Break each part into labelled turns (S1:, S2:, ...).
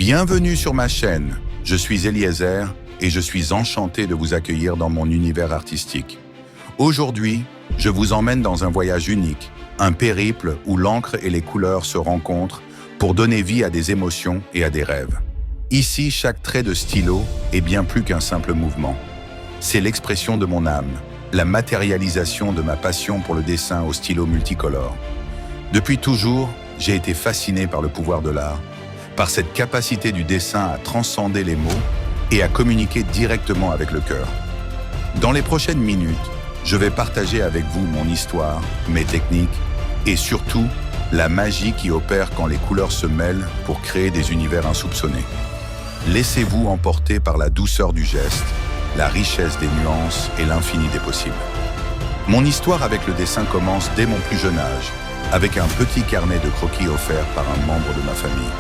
S1: Bienvenue sur ma chaîne, je suis Eliezer et je suis enchanté de vous accueillir dans mon univers artistique. Aujourd'hui, je vous emmène dans un voyage unique, un périple où l'encre et les couleurs se rencontrent pour donner vie à des émotions et à des rêves. Ici, chaque trait de stylo est bien plus qu'un simple mouvement. C'est l'expression de mon âme, la matérialisation de ma passion pour le dessin au stylo multicolore. Depuis toujours, j'ai été fasciné par le pouvoir de l'art, par cette capacité du dessin à transcender les mots et à communiquer directement avec le cœur. Dans les prochaines minutes, je vais partager avec vous mon histoire, mes techniques et surtout la magie qui opère quand les couleurs se mêlent pour créer des univers insoupçonnés. Laissez-vous emporter par la douceur du geste, la richesse des nuances et l'infini des possibles. Mon histoire avec le dessin commence dès mon plus jeune âge, avec un petit carnet de croquis offert par un membre de ma famille.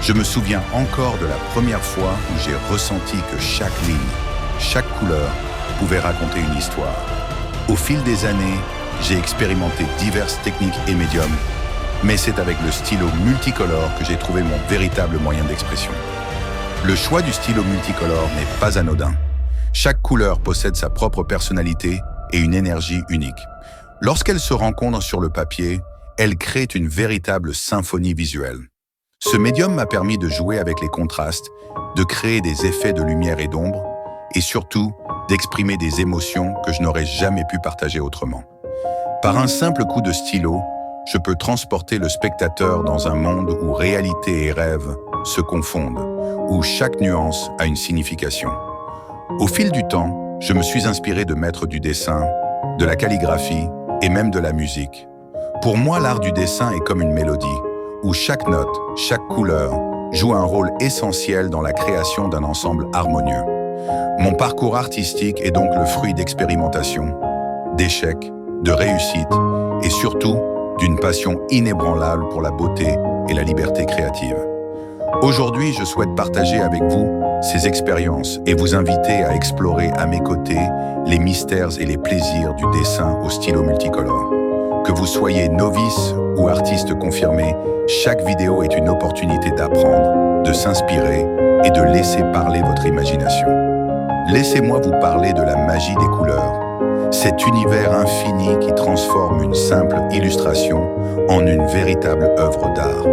S1: Je me souviens encore de la première fois où j'ai ressenti que chaque ligne, chaque couleur pouvait raconter une histoire. Au fil des années, j'ai expérimenté diverses techniques et médiums, mais c'est avec le stylo multicolore que j'ai trouvé mon véritable moyen d'expression. Le choix du stylo multicolore n'est pas anodin. Chaque couleur possède sa propre personnalité et une énergie unique. Lorsqu'elles se rencontrent sur le papier, elles créent une véritable symphonie visuelle. Ce médium m'a permis de jouer avec les contrastes, de créer des effets de lumière et d'ombre, et surtout d'exprimer des émotions que je n'aurais jamais pu partager autrement. Par un simple coup de stylo, je peux transporter le spectateur dans un monde où réalité et rêve se confondent, où chaque nuance a une signification. Au fil du temps, je me suis inspiré de maîtres du dessin, de la calligraphie et même de la musique. Pour moi, l'art du dessin est comme une mélodie, où chaque note, chaque couleur joue un rôle essentiel dans la création d'un ensemble harmonieux. Mon parcours artistique est donc le fruit d'expérimentation, d'échecs, de réussites et surtout d'une passion inébranlable pour la beauté et la liberté créative. Aujourd'hui, je souhaite partager avec vous ces expériences et vous inviter à explorer à mes côtés les mystères et les plaisirs du dessin au stylo multicolore. Que vous soyez novice ou artiste confirmé, chaque vidéo est une opportunité d'apprendre, de s'inspirer et de laisser parler votre imagination. Laissez-moi vous parler de la magie des couleurs, cet univers infini qui transforme une simple illustration en une véritable œuvre d'art.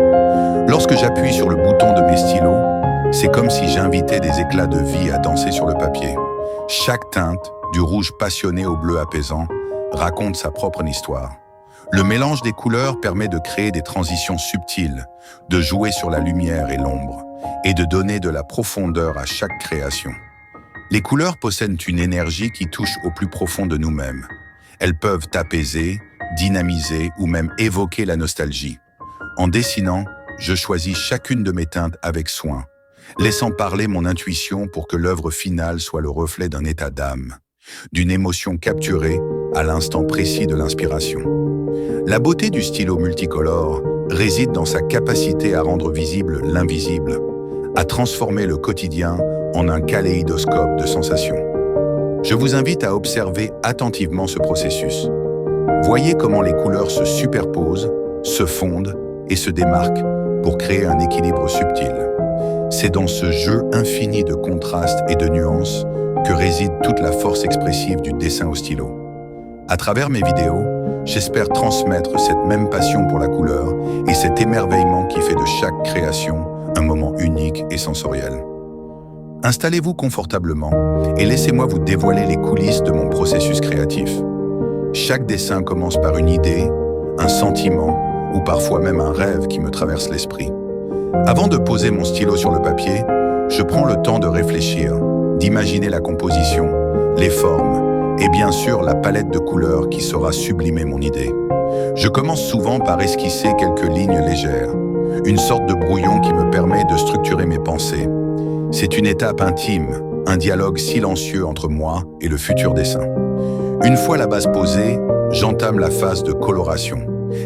S1: Lorsque j'appuie sur le bouton de mes stylos, c'est comme si j'invitais des éclats de vie à danser sur le papier. Chaque teinte, du rouge passionné au bleu apaisant, raconte sa propre histoire. Le mélange des couleurs permet de créer des transitions subtiles, de jouer sur la lumière et l'ombre, et de donner de la profondeur à chaque création. Les couleurs possèdent une énergie qui touche au plus profond de nous-mêmes. Elles peuvent apaiser, dynamiser ou même évoquer la nostalgie. En dessinant, je choisis chacune de mes teintes avec soin, laissant parler mon intuition pour que l'œuvre finale soit le reflet d'un état d'âme, d'une émotion capturée à l'instant précis de l'inspiration. La beauté du stylo multicolore réside dans sa capacité à rendre visible l'invisible, à transformer le quotidien en un kaléidoscope de sensations. Je vous invite à observer attentivement ce processus. Voyez comment les couleurs se superposent, se fondent et se démarquent pour créer un équilibre subtil. C'est dans ce jeu infini de contrastes et de nuances que réside toute la force expressive du dessin au stylo. À travers mes vidéos, j'espère transmettre cette même passion pour la couleur et cet émerveillement qui fait de chaque création un moment unique et sensoriel. Installez-vous confortablement et laissez-moi vous dévoiler les coulisses de mon processus créatif. Chaque dessin commence par une idée, un sentiment ou parfois même un rêve qui me traverse l'esprit. Avant de poser mon stylo sur le papier, je prends le temps de réfléchir, d'imaginer la composition, les formes et bien sûr la palette de couleurs qui saura sublimer mon idée. Je commence souvent par esquisser quelques lignes légères, une sorte de brouillon qui me permet de structurer mes pensées. C'est une étape intime, un dialogue silencieux entre moi et le futur dessin. Une fois la base posée, j'entame la phase de coloration.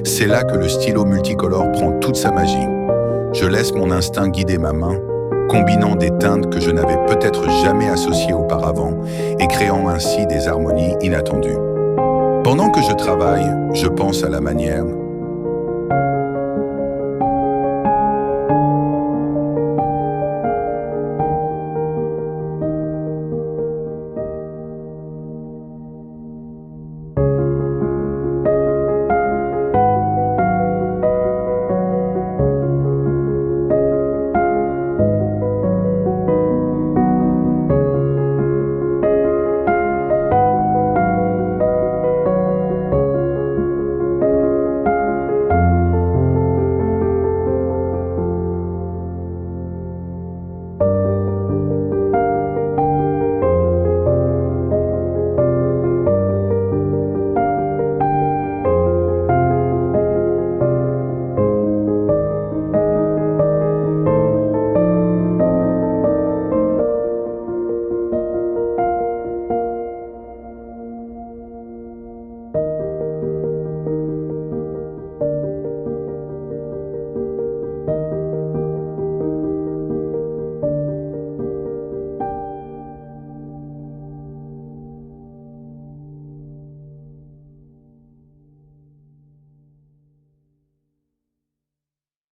S1: C'est là que le stylo multicolore prend toute sa magie. Je laisse mon instinct guider ma main, combinant des teintes que je n'avais peut-être jamais associées auparavant et créant ainsi des harmonies inattendues. Pendant que je travaille, je pense à la manière